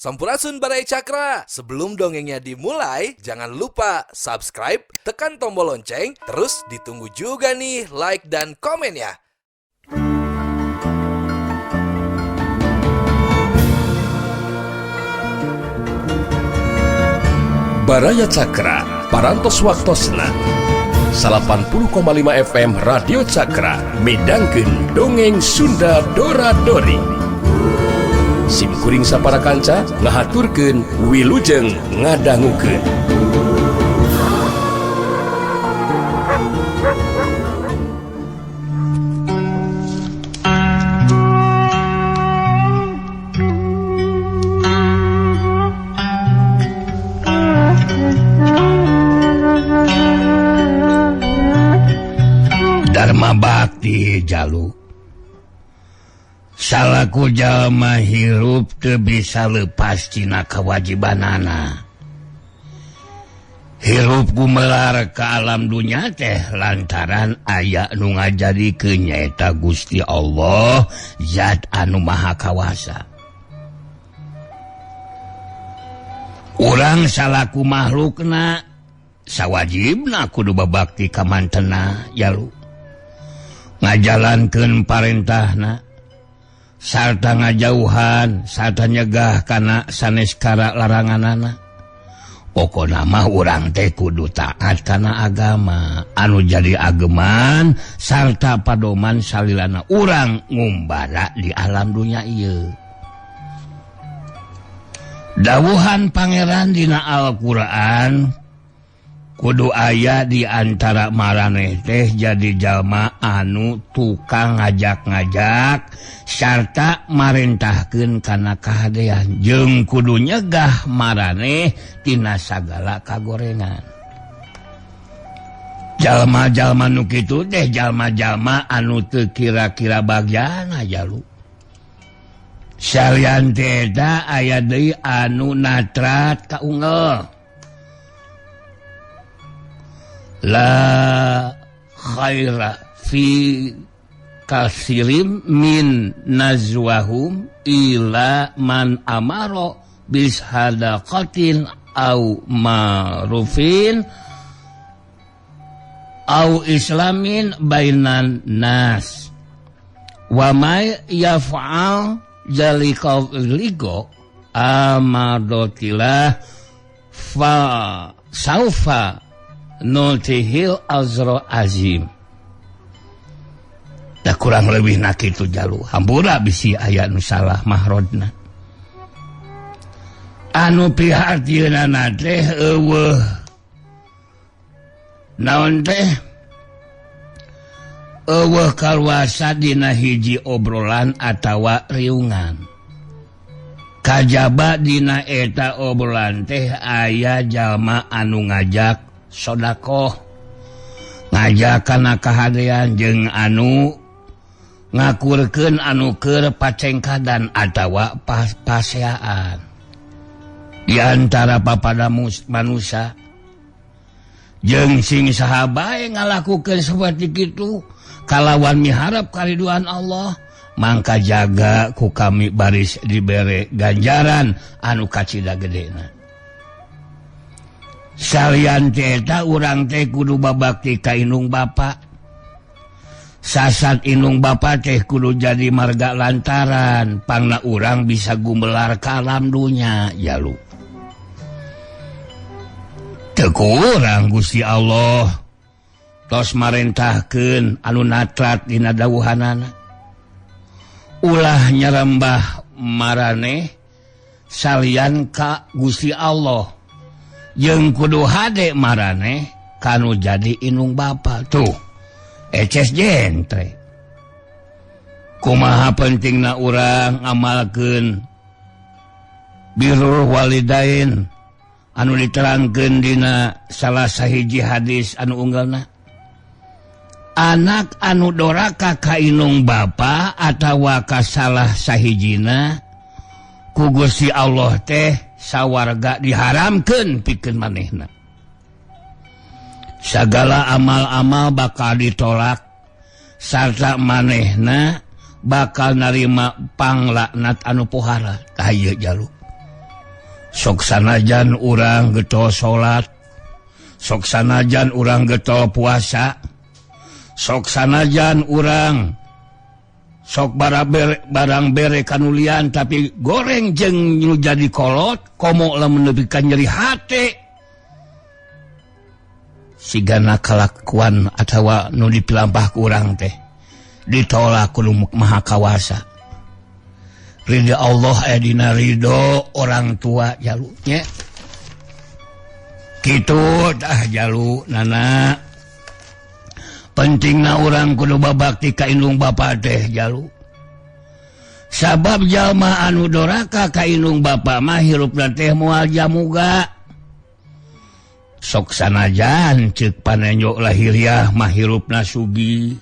Sampurasun Barai Cakra. Sebelum dongengnya dimulai, jangan lupa subscribe, tekan tombol lonceng, terus ditunggu juga nih like dan komen ya. Baraya Cakra, parantos waktosna 80,5 FM Radio Cakra, midangkeun dongeng Sunda Dora-Dori. Simkuring sapara kanca ngahaturkeun wilujeng ngadangukeun. Dharma bakti jalu salaku jalma hirup teu bisa lepas tina kewajibanana. Hirup gumelar ke alam dunya teh lantaran aya nu ngajadikeun nyaeta Gusti Allah Zat anu Maha Kawasa. Urang salaku makhlukna sawajibna kudu babakti ka mantena jalu, ngajalankeun parentahna sarta ngajauhan sarta nyegah kana saneskara laranganana. Pokona mah urang teh kudu taat kana agama anu jadi ageman sarta padoman salilana urang ngumbara di alam dunya ieu. Dawuhan Pangeran dina Al-Qur'an, kudu aya di antara maraneh teh jadi jalma anu tukang ngajak-ngajak sarta marentahkeun kana kahadean jeung kudu nyegah maraneh tina sagala kagorengan. Jalma-jalma nu kitu teh jalma-jalma anu teu kira-kira bagiana jalu. Salian teh eta aya deui anu natrat ka unggal. La khaira fi kasirim min nazwahum ila man amaro bis hadaqatin au ma'rufin au islamin bainan nas wa may yaf'al zalika ligo amadotilah fa saufa nutihil azro azim. Da kurang lebih nak itu jalu hambura bisi aya nu salah mahrodna. Anu pihartieunana teh eueuh naon teh eueuh kaluasa dina hiji obrolan atawa riungan. Kajaba dina eta obrolan teh aya jalma anu ngajak sodakoh, ngajak kana kahadean jeung anu ngakurkeun anu keur pacengkadan atawa paseaan. Di antara papada manusia jeung sing saha bae ngalakukeun saperti kitu kalawan miharap kariduan Allah, mangka jaga ku kami baris dibere ganjaran anu kacida gedena. Salian teh eta urang teh kudu babakti ka indung bapa. Sasat indung bapa teh kudu jadi marga lantaran pangna urang bisa gumelar ka alam dunya jalu. Teu kurang Gusti Allah tos marentahkeun anu natrat dina dawuhanana. Ulah nyarembah maraneh salian ka Gusti Allah jeung kudu hade maraneh kanu jadi indung bapa. Tuh eces jentre kumaha pentingna urang ngamalkeun birrul walidain anu diterangkeun dina salah sahiji hadis anu unggalna. Anak anu doraka ka indung bapa atawa ka salah sahijina ku Gusti Allah teh sawarga diharamkeun pikeun manehna. Sagala amal-amal bakal ditolak sarta manehna bakal narima panglaknat anu pohara. Tah ieu jaluk sok sanajan urang getol salat, sok sanajan urang getol puasa, sok sanajan urang sok barang bere kanulian tapi goreng jeung nu jadi kolot komo lamun nepikan nyeri hate sigana kalakuan atawa nu dipilampah ku urang teh ditolak ku Maha Kawasa. Ridha Allah dina ridho orang tua jalu nya kitu tah jalu nana. Pentingna urang kudu babakti ka indung bapa teh jalu. Sabab jalma anu doraka ka indung bapa mah hirupna teh moal jamuga. Sok sanajan ceuk panenjok lahiriah mah hirupna sugi.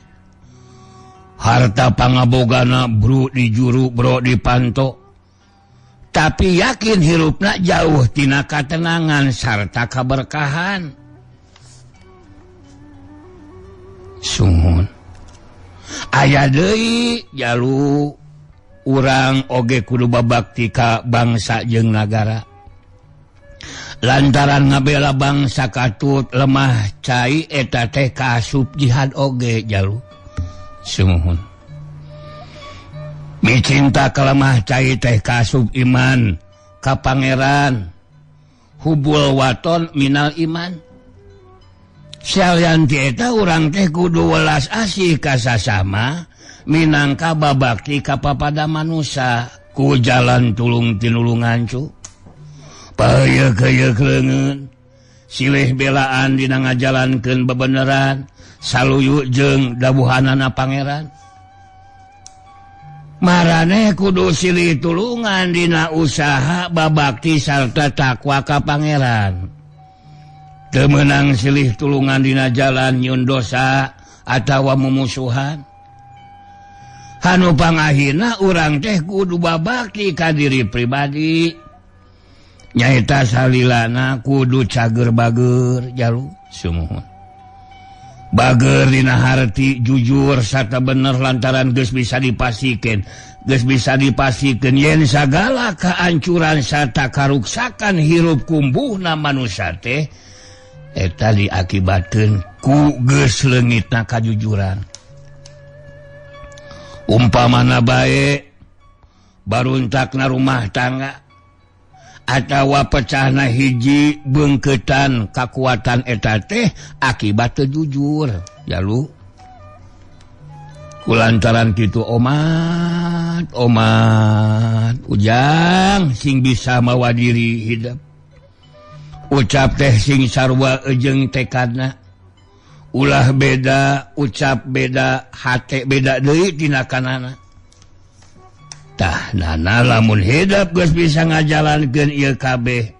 Harta pangabogana bro di juru bro di panto. Tapi yakin hirupna jauh tina katenangan sarta kaberkahan. Sungun aya deui jalu urang oge kudu babakti ka bangsa jeung nagara lantaran ngabela bangsa katut lemah cai eta teh kaasup jihad oge jalu sungun micinta ka lemah cai teh kaasup iman ka pangeran hubul waton minal iman. Salian tieta urang teh kudu welas asih ka sasama minangka babakti ka papada manusia ku jalan tulung tinulungan cu. Payeuk leungeun silih belaan dina ngajalankeun bebeneran saluyu jeung dabuhanana pangeran. Marane kudu silih tulungan dina usaha babakti sarta takwa ka pangeran. Teu meunang silih tulungan dina jalan nyieun dosa atawa mumusuhan. Hanu pangahina urang teh kudu babakti ka diri pribadi. Nyaeta salilana kudu cager bager jalu sumuhun. Bager dina harti jujur sarta bener lantaran geus bisa dipasikeun. Geus bisa dipasikeun yen sagala kaancuran sarta karuksakan hirup kumbuhna manusia teh eta diakibatkeun ku geus leungitna kajujuran. Umpamana bae baruntakna rumah tangga atawa pecahna hiji beungkeutan kakuatan eta teh akibat teu jujur jalu. Kulantaran kitu omat ujang sing bisa mawa diri hidup. Ucap teh sing sarua jeung tekadna ulah beda ucap beda hate beda deui tina kanana. Tah nana lamun hidup geus bisa ngajalankeun ieu kabeh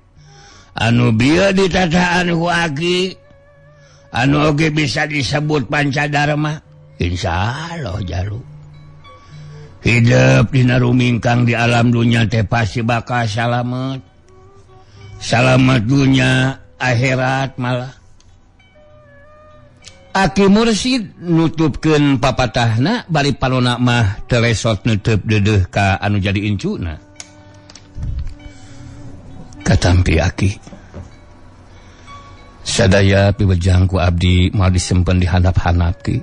anu bieu ditataan ku aki anu oge bisa disebut pancadharma insyaallah jalu. Hidup dina rumingkang di alam dunya teh pasti bakal salamet. Salamat dunya akhirat malah. Aki Mursid nutupkeun papatahna bari panonna mah teu lesot neuteub deudeuh ka anu jadi incuna. Katampi aki. Sadaya piwejang ku abdi moal disempen di handap-handap ki.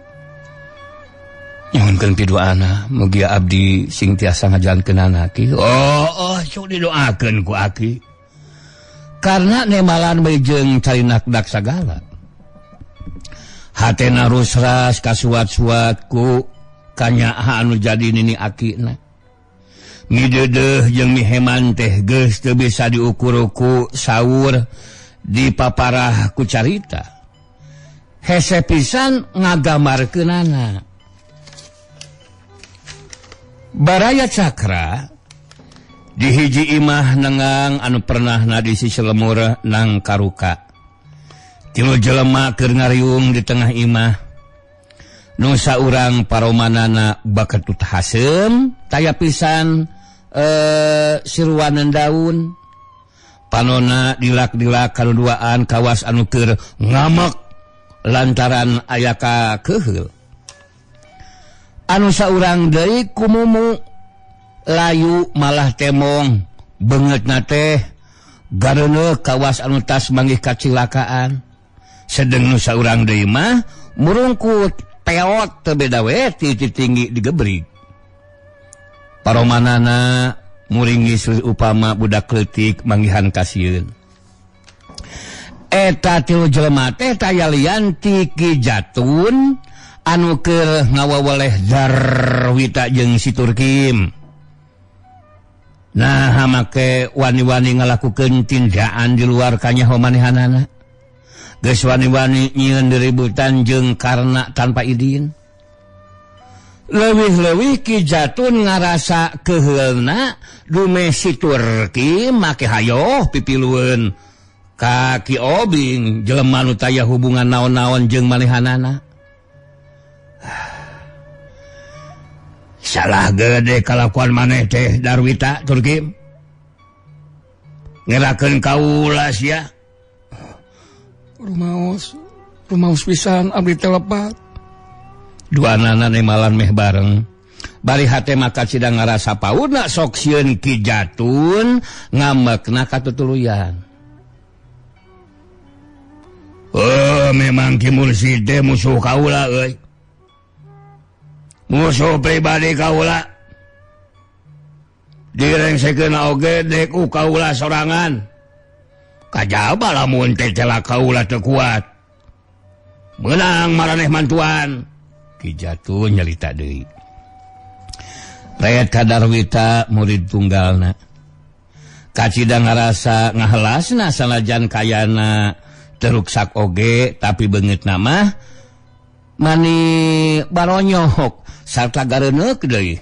Nyuhunkeun pidoana mugi abdi sing tiasa ngajalankeunana ki. Oh, sok didoakeun ku aki. Karena nemalan bejeung carinak-dak sagala. Hatena rusras kasuat-suat ku kanyaha anu jadi nini akina. Mideudeuh jeung miheman teh geus teu bisa diukur ku saur dipaparah ku carita. Hese pisan ngagamarkeunana. Baraya Cakra di hiji imah nengang anu pernahna di sisi lemur nang karuka. Tilu jelema keur ngariung di tengah imah. Nu saurang paromanana baketut haseum taya pisan siruanan daun. Panona dilak-dilak kaluduaan kawas anu keur ngamek lantaran aya ka keheul. Anu saurang deui kumumu layu malah temong beungeutna teh garana kawas anu tas manggih kacilakaan sedeng nu saurang deui mah murungkut peot teu beda we ti tinggi digebrig paromanana muringi upama budak leutik manggihan kasieun eta tilu jelema teh tayalian ti Ki Jatun anu keur ngawaweleh Darwita jeung si Turkim. Nah make wani-wani ngalakukeun tindakan di luar kanyaho manehanana geus wani-wani nyieun diributan jeung karena tanpa idin leuwih-leuwih Ki Jatun ngarasa keheulna dume si Turki make hayo pipilueun ka Ki Obing jelema nu taya hubungan naon-naon jeung manehanana. Salah gede kalakuan maneh teh Darwita Turkim ngerakeun kaula sia rumaos pisan abdi teh lepat duanana nemalan meh bareng bari hate maka cidang ngarasa paudna sok sieun Ki Jatun ngambekna katutuluyan. Memang Ki Mursid teh musuh kaula euy. Musuh pribadi kaula direngsekeun oge dek ku kaula sorangan kajaba lamun teh celak kaula teu kuat meunang maraneh mantuan. Ki Jatun nyalita deui reet ka Darwita murid tunggalna kacidang ngarasa ngahelasna sanajan kayana teruksak oge tapi beungeutna mah mani baronyok sarta gareuneuk deui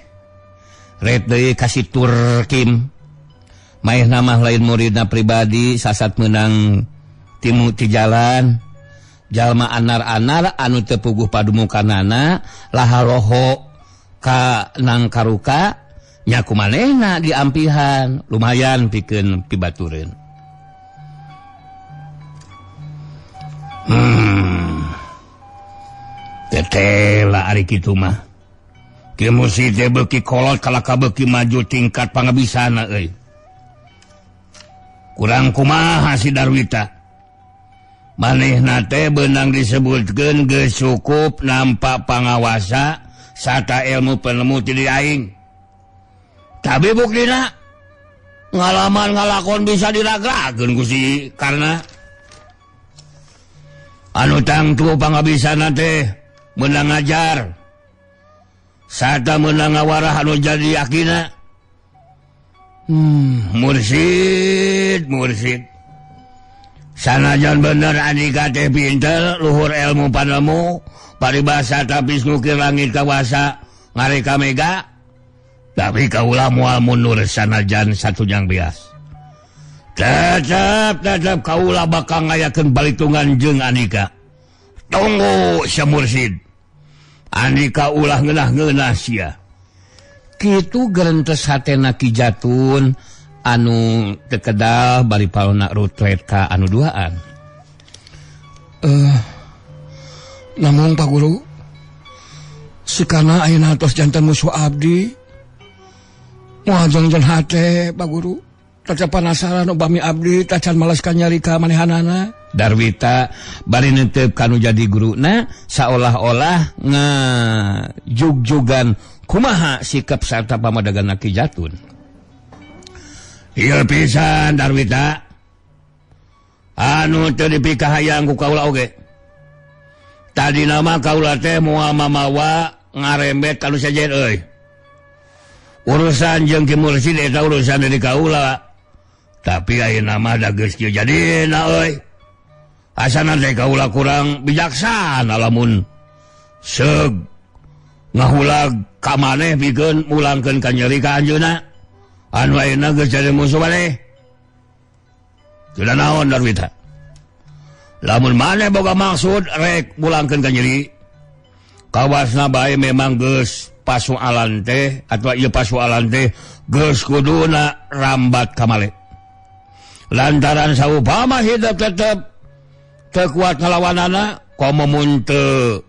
ret deui ka si Turkim maehna mah lain muridna pribadi sasat meunang timu ti jalan jalma anar-anar anu teu puguh padumukanana laharoho ka nang karuka nya kumanehna diampihan lumayan pikeun pibatureun. Tetela ari kitu mah Ki Mursid teh beuki kolot kalaka beuki maju tingkat pangabisana euy. Kurang kumaha si Darwita. Manehna teh beunang disebutkeun geus cukup nampa pangawasa sarta ilmu penemu ti aing. Tapi buktina ngalaman ngalakon bisa diragrakeun ku si karena anu tangtu pangabisana teh meunang ngajar sarta meunang ngawarah anu jadi yakina. Mursid sanajan bener andika teh pinter luhur ilmu panemu paribasa tapi ngukir langit kawasa ngareka mega tapi kaula moal mundur sanajan satujang beas tetep kaula bakal ngayakeun balitungan jeung Andika. Tunggu sia Mursid Andika ulah ngeunah-ngeunah sia kitu gerentes hatena Ki Jatun anu tekedah bari palona rutret ka anu duaan. Namun Pak Guru sikana ayeuna tos janten musuh abdi moal jengjen hate Pak Guru taca panasaran upami abdi tacan males ka nyari ka manehanana. Darwita bari neuteup kanu jadi guruna saolah-olah ngajug-jugan kumaha sikap sarta pamadaganna Ki Jatun. Ieu pisan Darwita anu teu dipikahayang ku kaula oge. Tadi nama kaula teh moal mamawa ngarembet kanu sajen euy. Urusan jeung Ki Mursid eta urusan dari kaula. Tapi ayeuna mah da geus kieu jadina euy. Asana teh kaula kurang bijaksana lamun seug ngahulag ka maneh pikeun mulangkeun ka nyeri ka anjeunna anu ayeuna geus jadi musuh maneh. Teu naon Darwita. Lamun maneh boga maksud rek mulangkeun ka nyeri kawasna bae memang geus pasualan teh atawa ieu pasualan teh geus kuduna rambat ka male. Lantaran saupama hidup tetep teu kuat ngalawanana komo mun teu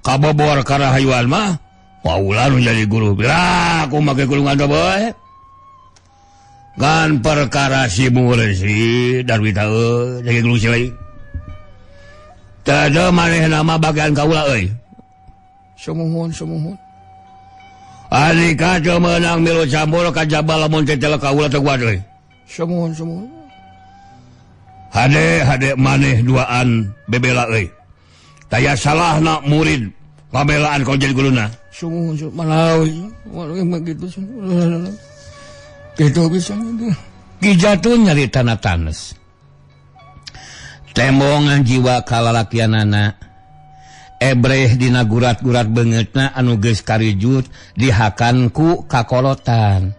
kabobor karahayuan mah Paulah nu jadi guru. Lah, aku make gulungan do boy. kan perkara si Mursid Darwita jadi gelusi lagi. Tada maneh nama bagian kaula euy. Sumuhun. Ari kaca menang milu campur kajaba lamun tetela kaula teu kuat euy. Sumuhun. Hade maneh duaan bebela euy. Taya salahna murid pabelaan kau jadi guluna. Sumuhun malawi. Walau begitu. Gitu bisa gitu. Kijatun nyari tanah tanes. Tembongan jiwa kalalakianana. Ebreh dina gurat-gurat beungeutna anu geus karijut dihakanku kakolotan.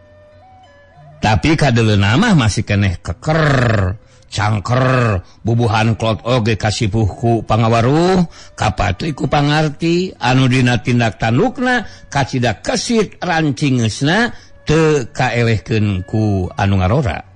Tapi kadeleuna mah masih keneh keker, cangker, bubuhan klot oge kasipuhku pangawaruh, kapatuh ku pangarti anu dina tindak tandukna kacida kesit rancingeusna teu kaelehkeun ku anu ngarora.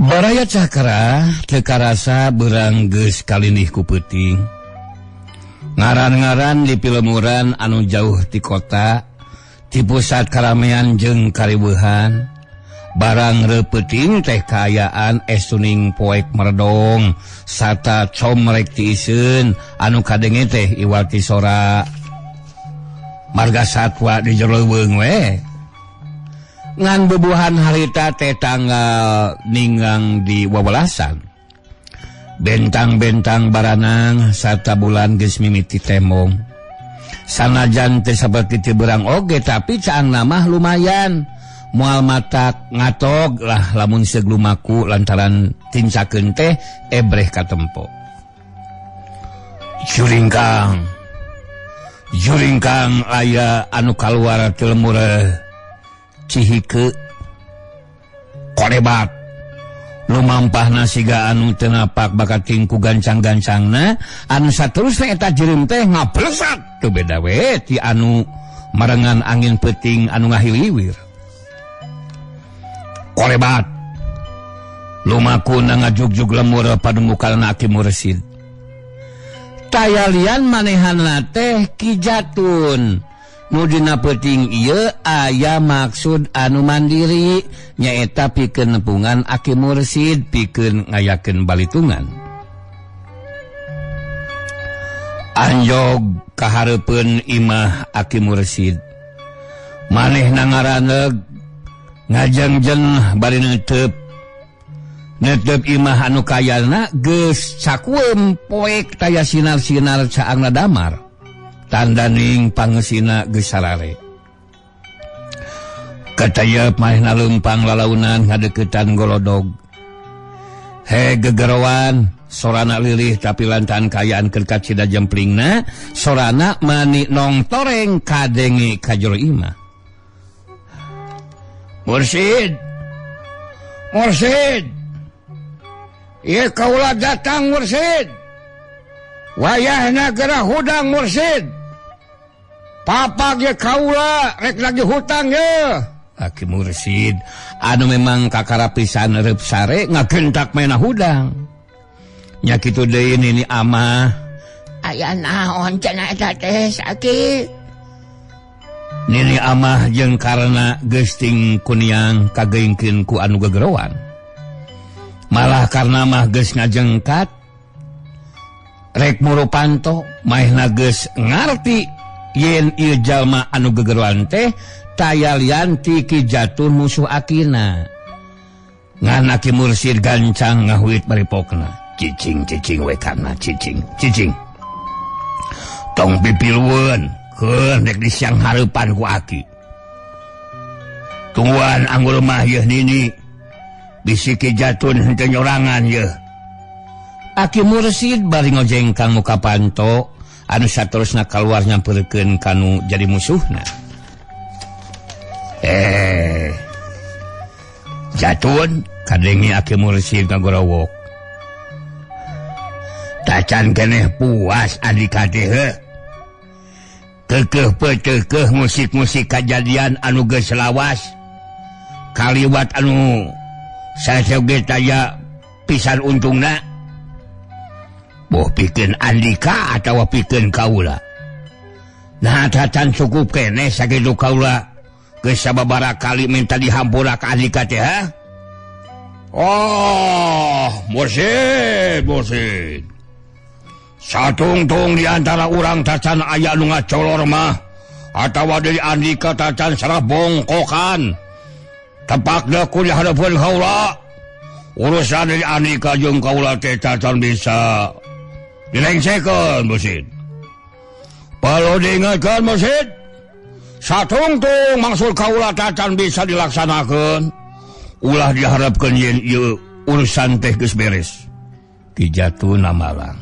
Baraya Cakra tekarasa berang geus kalindih ku peuting. Ngaran-ngaran di pilemuran anu jauh ti kota, ti pusat karamean jeung kariweuhan. Barang repeuting teh kaayaan estuning poek merdong sarta comrek ti iseun anu kadenge teh iwati sora marga satwa di jero leuweung we. Ngan bebuhan harita teh tanggal ninggang di wawalasan. Bentang-bentang baranang sarta bulan geus mimiti tembong. Sanajan teh saperti teu beurang oge tapi caangna mah lumayan. Moal matak ngatog lah lamun seug lumaku lantaran tincakeun teh ebreh katempo. Juringkang aya anu kaluar ti lemureuh Cihike korebat lumampahna siga anu teu napak bakat tingku gancang-gancangna anu saterusna eta jeureum teh ngablesat teu beda we ti anu marengan angin peuting anu ngahiliwir. Korebat lumakuna ngajugjug lemur pademukalna Aki Mursid. Tayalian manehanna teh kijatun nu dina peuting ieu aya maksud anu mandiri nyaeta pikeun nepungan Aki Mursid pikeun ngayakeun balitungan. Anjog kahareupeun imah Aki Mursid. Manehna ngaraneg ngajengjen bari neuteup imah anu kayana geus cakueum poek taya sinar-sinar caangna damar. Tandaning pangeusina geus sarare. Katayeup manehna leumpang lalaunan ngadeuketan golodog. He gegerowan sorana lilih tapi lantaran kayaan keur kacida jemplingna sorana mani nong toreng kadenge ka jero imah. Mursid. Ieu kaula datang Mursid. Wayahna gerah hudang Mursid. Papa ge kaula rek lagi hutang ye. Aki Mursid anu memang kakarapisan reup sare ngagentak mena hudang. Nya kitu deui nini amah. Aya naon cenah eta teh sakit. Nini amah jeung karena geus ting kuniang kageingkeun ku anu gegerowan. Malah karena mah geus ngajengkat rek murupanto maehna geus ngarti yen ieu jalma anu gegerowan teh tayalian ti kijatun musuh akina. Ngan Aki Mursid gancang ngahuit baripokna. Cicing we kana cicing. Tong pipilweun keun rek disiang hareupan ku Aki. Tungguan anggur mah yeuh nini. Bisi kijatun henteu nyorangan yeuh. Aki Mursid bari ngojengkang muka panto anu saterusna kaluar nyampeurkeun kanu jadi musuhna. Jatun kadengi Aki Mursid ngagorowok. Tacan keneh puas andika teh heuh. Kekeh petekeh musik-musik kajadian anu geus lawas. Kaliwat anu saseoge taya pisan untungna. Boh pikeun Andika atawa pikeun kaula. Nah tacan cukup keneh sakitu kaula geus sababaraha kali minta dihampura ka Andika teh ha. Oh, Mursid. Satungtung di antara urang tacan aya nu ngacolor mah atawa deui Andika tacan sareng bongkokan. Tepakna ku di hadapan kaula. Urusan dari Andika jeung kaula teh tacan bisa dilengsekeun Mursid. Perlu diingatkeun Mursid. Satungtung maksud kaula tacan bisa dilaksanakeun. Ulah diharapkeun yen ieu urusan teh geus beres. Ki Jatun Malang.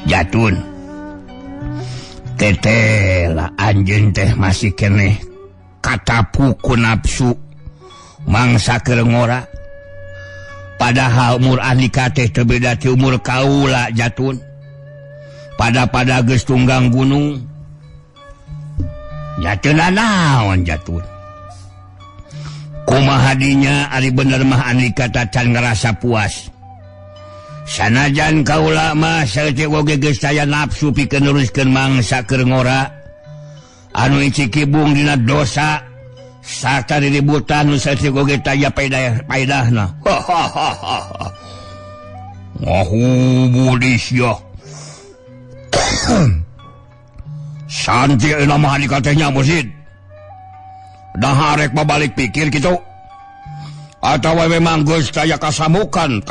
Jatun. Teteh anjeun teh masih keneh katapu ku nafsu mangsa keur ngora. Padahal umur Andika teh teu beda ti umur kaula Jatun. Pada geus tunggang gunung. Jatun naon Jatun? Kumaha dinya ari bener mah Andika tacan ngerasa puas. Sanajan kaula mah saeutik oge geus aya nafsu pikeun neruskeun mangsa keur ngora. Anu icikibung dina dosa sarta riributan nu saeutik oge taya paedahna. Ngahu budis ya. Santi nama Andika teh nya Mursid. Dah arek babalik pikir kitu. Atawa memang geus taya kasanggupan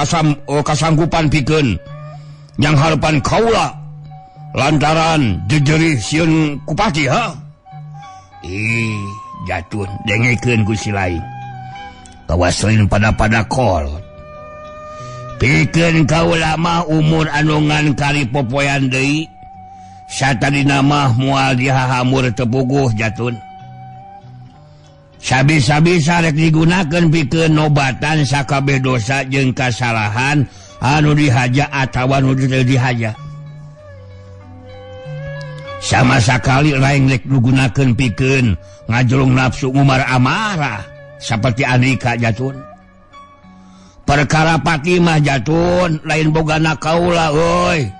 pikeun yang harapan kaula lantaran jejerih sieun kupati ha. Jatun dengekeun ku si lain. Kawaslin pada kolot. Pikeun kaula mah umur anu ngan kali popoyan deui. Satadina mah moal dihahamur teu puguh Jatun. Sabi-sabisa rek digunakeun pikeun nobatan sakabeh dosa jeung kasalahan anu dihaja atawa anu teu dihaja. Sama sakali lain rek digunakeun pikeun ngajulung nafsu umar amarah saperti Andika Jatun. Perkara pati mah Jatun lain bogana kaula euy.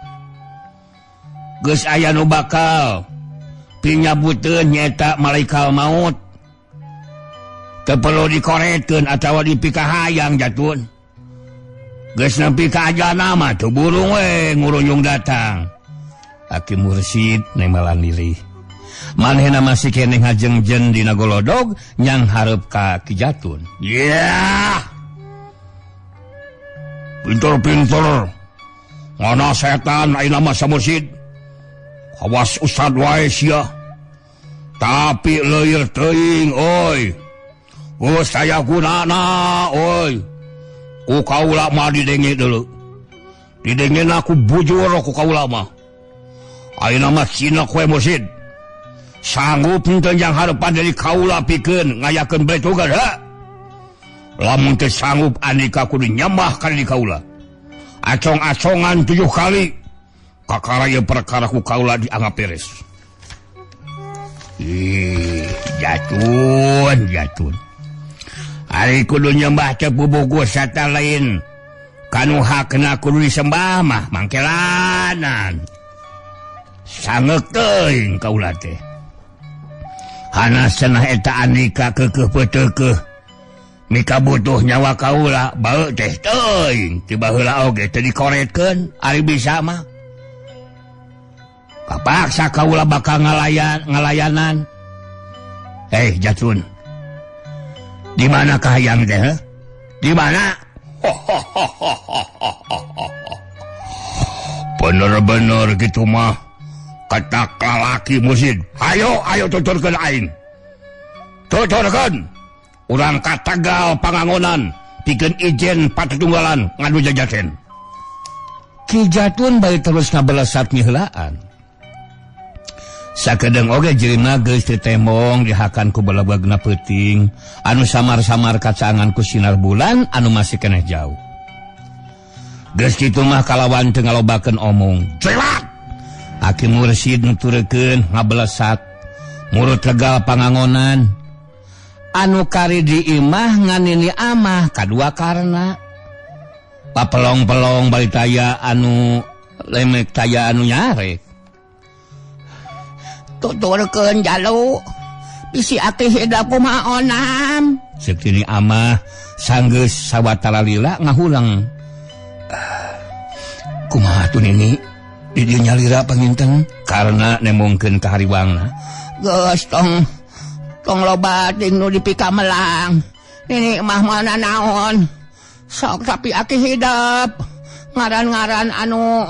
Geus aya nu bakal pinyabuteun nyaeta malaikat maut. Teu perlu dikoretkeun atawa dipikahayang Jatun. Geus nepi ka ajalna mah teu burung we nguruyung datang. Aki Mursid nemalan diri. Manehna masih keneh ngajengjen dina golodog nyang hareup ka Ki Jatun. Yeah. Pinter-pinter. Ngana setan ayeuna mah sa Mursid. Awas usad wae sia. Tapi leuir teuing oi. Geus aya gunana oi. Ku kaula mah didenge deuleu. Didengena ku bujur ku kaula mah. Ayeuna mah cinak we Mursid. Sanggup henteu yang harapan dari kaula pikeun ngayakeun bae tugas ha. Lamun teu sanggup Andika kudu nyambah ka di kaula. Acong-acongan 7 kali. Kakaraya perkara ku kaula dianggap beres. Jatun. Ari kudu nyembah teu pubuh sata lain. Kanu hakna kudu disembah mah mangkelanan. Sangeuk teuing kaula teh. Hana cenah eta Andika keukeuh peuteukeuh. Mika butuh nyawa kaula baeu teh teuing. Tiba heula oge teu dikoretkeun ari bisa mah. Kapaksa kaula bakal ngalayanan. Jatun. Di mana kahayang teh? Di mana? Bener-bener gitu mah. Kata lalaki Mursid. Ayo tuturkeun aing. Tuturkeun. Urang katagal pangangonan. Pikeun ijen patutunggalan ngadu jajaten. Ki Jatun bae terus ngabelesat nyeuheulaan. sakedeng oge jelema geus tembong dihakan ku balabagna peuting anu samar-samar kacangan ku sinar bulan anu masih keneh jauh. Geus kitu mah kalawan teu ngalobakeun omong. Jelat. Aki mursid nuturkeun ngabelesat. Murut regal pangangonan. Anu kari di imah nganini amah kadua karena papelong-pelong bari taya anu lemek taya anu nyarek. Tuturkeun jalu bisi ati hidap kumaha onam. Sektini amah sanggeus sawatara lila ngahulang. Kumaha tuh nini di dieu nyalira panginten karena nemongkeun ka hariwangna. Geus tong loba nu dipika melang. Ini mah mana naon. Sok tapi aki hidap. Ngaran-ngaran anu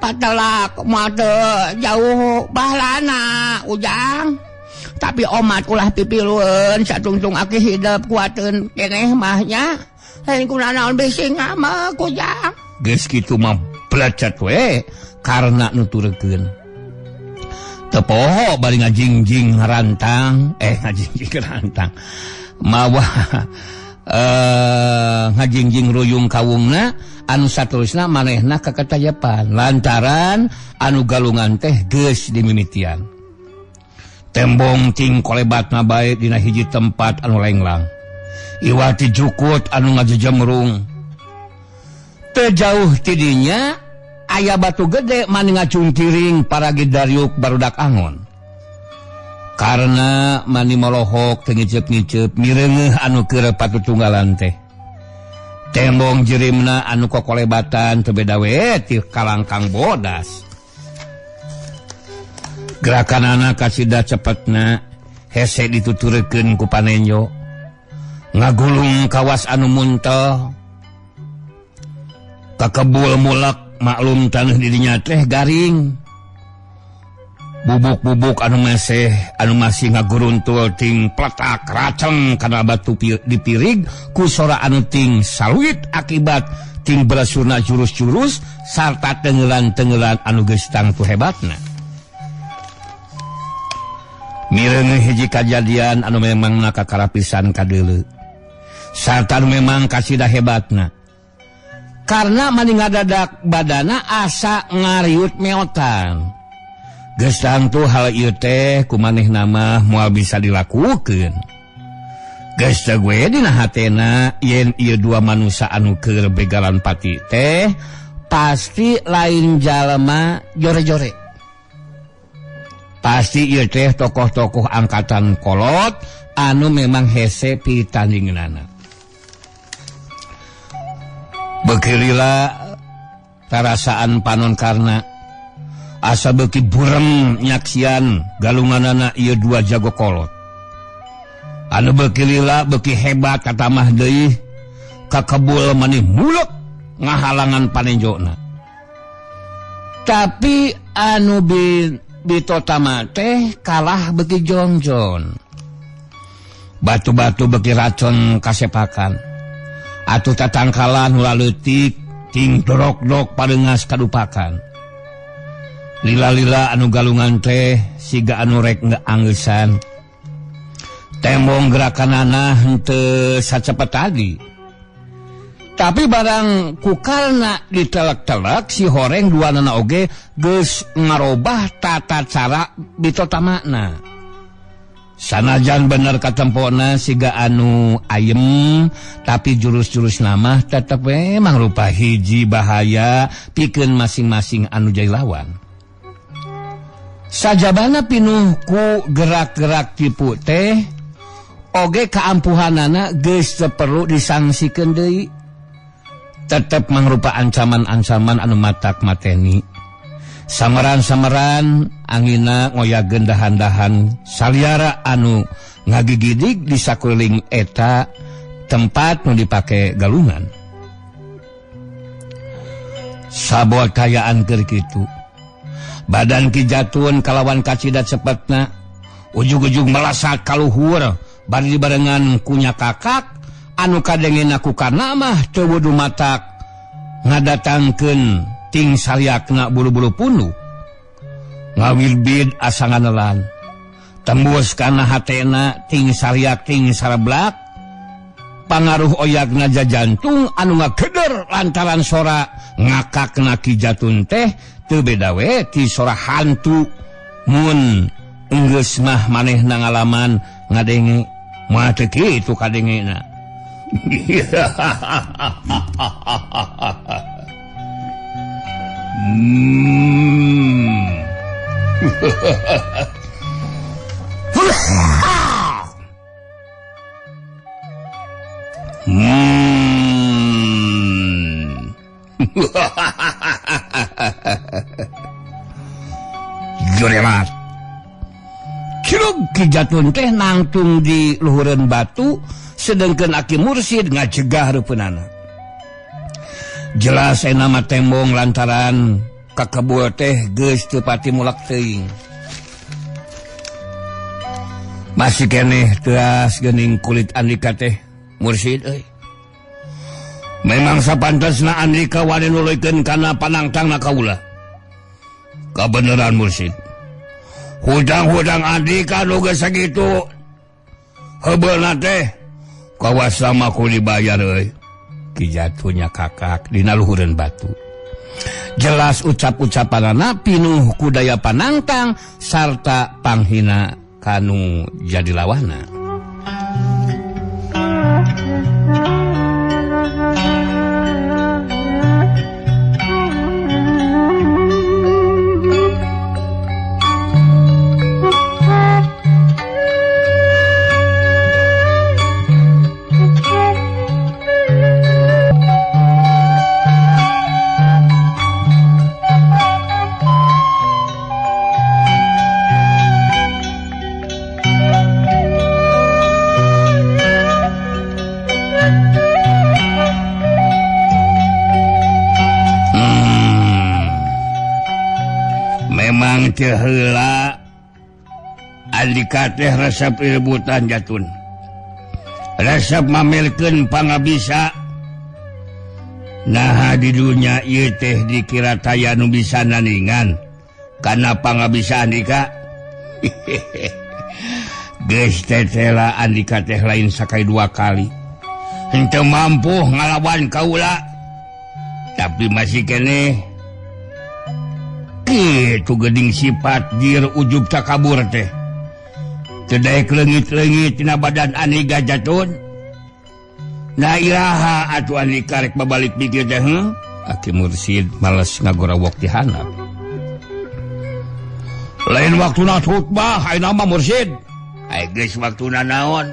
patelak mate jauh bahlana ujang. Tapi omat ulah pipilueun satungtung aki hidap kuateun keneh mahnya. Lain kuna naon bisi ngama kujang. Geus kitu mah belacat we karena nuturkeun. Tepoho bari ngajingjing rantang ngajingjing rantang mawa ngajingjing ruyung kawungna anu saterusna manehna kakatayapan lantaran anu galungan teh geus dimimitian. Tembong ting kolebatna bae dina hiji tempat anu lenglang. Iwati jukut anu ngajejemrung. Teu jauh ti dinya aya batu gede mani ngacungkiring para gidariuk barudak angon. Karena mani molohok teu ngicep-ngicep mireungeuh anu keur patutunggalan teh. Tembong jerimna anu kokolebatan teu beda we ti kalangkang bodas. Gerakanana kasida cepetna hese dituturkeun ku panenjo. Ngagulung kawas anu muntel. Kakebul mulak maklum tanah dirinya teh garing. Bubuk-bubuk anu masih ngaguruntul ting pletak raceng kana batu dipirig ku sora anu ting saluit akibat ting belesurna jurus-jurus sarta tenggelan-tenggelan anu geus tangtu hebatna. Mireungeuh hiji kajadian anu memang nakakarapisan kadeuleu. Sarta anu memang kasida hebatna. Karena mani ngadadak badana asa ngariut meotan. Geus tangtu hal ieu teh ku manehna mah moal bisa dilakukeun. Geus teu we dina hatena yen ieu dua manusia anu keur begalan pati teh pasti lain jalma jore-jore. Pasti ieu teh tokoh-tokoh angkatan kolot anu memang hese pitandingeunana. Bekilila tarasaan panon karna asa beki burem nyaksian galunganana ieu dua jago kolot. Anu bekilila beki hebat katamah deui kakebul maneh mulek ngahalangan panenjona. Tapi anu bitotama teh kalah beki jonjon. Batu-batu beki racon kasepakan. Atuh tatangkalan ulah leutik ting dorok-dok padeungas kadupakan. Lila-lila anu galungan teh siga anu rek ngaangeusan. Tembong gerakanana henteu sacepet tadi. Tapi barang kukalna ditelek-telek si horeng duanana oge geus ngarobah tata cara bitotamana. Sanajan bener katempona siga anu ayem tapi jurus-jurus nama tetep memang rupa hiji bahaya pikeun masing-masing anu jai lawan. Sajabana pinuh ku gerak-gerak tipu teh oge kaampuhanana geus teu perlu disangsikeun deui. Tetep mangrupa ancaman-ancaman anu matak mateni. Samaran-samaran angina ngoyageun dahan-dahan saliara anu ngagigidig di sakeuling eta tempat nu dipake galungan. Sabotayaan keur kitu. Badan Ki Jatun kalawan kacidat cepetna ujug-ujug melasat kaluhur bari dibarengan kunya kakak anu kadengena ku kana mah teu wudu matak ngadatangkeun ting saliakna bulu-bulu pundu. ngawilbid asa nganelan tembus kana hatena ting sariak ting sarablak pangaruh oyagna jajantung anu ngageder lantaran sora ngakakna Ki Jatun teh teu beda we ti sora hantu mun geus mah manehna ngalaman ngadenge moal teu kitu kadengena. Jorelat Cirug Ki Jatun teh nangtung di luhureun batu sedengkeun Aki Mursid ngacegah reupeunana. Jelas nama tembong lantaran kakebul teh geus teu pati mulak teuing. Masih keneh teas geuning kulit Andika teh Mursid euy. Memang sapantasna Andika wani nuluykeun kana panangtangna kaula. Kabeneran Mursid. Hudang-hudang Andika nu geus sakitu heubeulna teh kawasa mah kudu dibayar euy. Ki Jatunya kakak dina luhureun batu. Jelas ucap-ucapanana pinuh ku daya panantang sarta panghina kanu jadi lawana. Memang teu heula Andika teh resep rebutan Jatun. Resep mamelkeun pangabisa. Nah di dunya ieu teh dikira taya nu bisa naningan kana pangabisa Andika. Geus tetela Andika teh lain sakai 2 kali. Henteu mampu ngalawan kaula. Tapi masih keneh kitu geuning sifat dir ujub takabur teh. Teu daek leungit-leungit tina badan Andika Jatun. Nah iraha atuh Andika rek babalik pikir teh heuh. Aki Mursid males ngagorawok ti handap. Lain waktuna khutbah ayeuna mah Mursid. Aya geus waktuna naon?